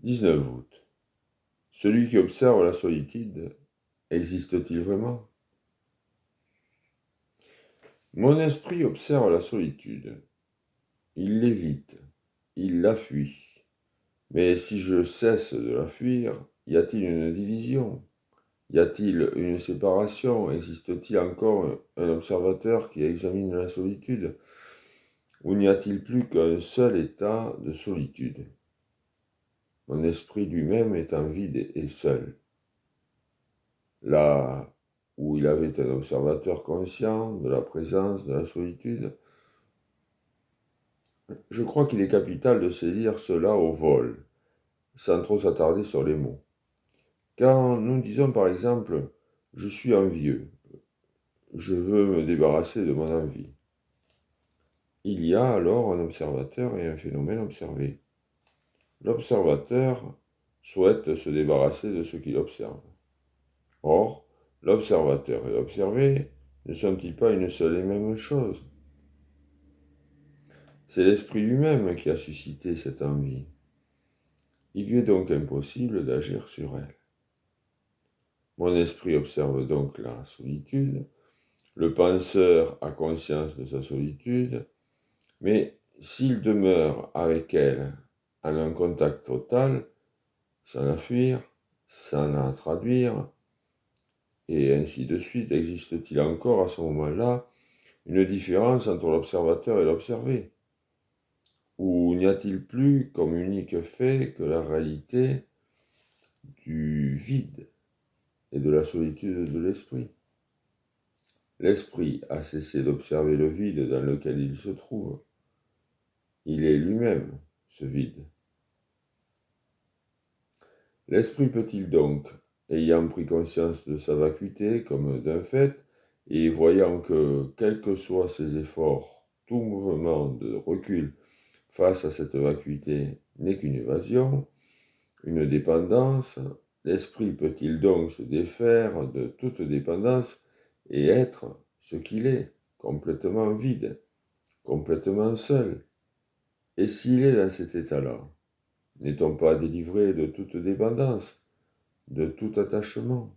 19 août. Celui qui observe la solitude, existe-t-il vraiment? Mon esprit observe la solitude. Il l'évite, il la fuit. Mais si je cesse de la fuir, y a-t-il une division? Y a-t-il une séparation? Existe-t-il encore un observateur qui examine la solitude? Ou n'y a-t-il plus qu'un seul état de solitude? Mon esprit lui-même étant vide et seul. Là où il avait un observateur conscient de la présence de la solitude, je crois qu'il est capital de saisir cela au vol, sans trop s'attarder sur les mots. Quand nous disons par exemple « je suis envieux », je veux me débarrasser de mon envie. Il y a alors un observateur et un phénomène observé. L'observateur souhaite se débarrasser de ce qu'il observe. Or, l'observateur et l'observé ne sont-ils pas une seule et même chose? C'est l'esprit lui-même qui a suscité cette envie. Il lui est donc impossible d'agir sur elle. Mon esprit observe donc la solitude, le penseur a conscience de sa solitude, mais s'il demeure avec elle en un contact total, sans la fuir, sans la traduire, et ainsi de suite, existe-t-il encore à ce moment-là une différence entre l'observateur et l'observé? Ou n'y a-t-il plus comme unique fait que la réalité du vide et de la solitude de l'esprit? L'esprit a cessé d'observer le vide dans lequel il se trouve. Il est lui-même ce vide. L'esprit peut-il donc, ayant pris conscience de sa vacuité comme d'un fait, et voyant que, quels que soient ses efforts, tout mouvement de recul face à cette vacuité n'est qu'une évasion, une dépendance, l'esprit peut-il donc se défaire de toute dépendance et être ce qu'il est, complètement vide, complètement seul? Et s'il est dans cet état-là, n'est-on pas délivré de toute dépendance, de tout attachement?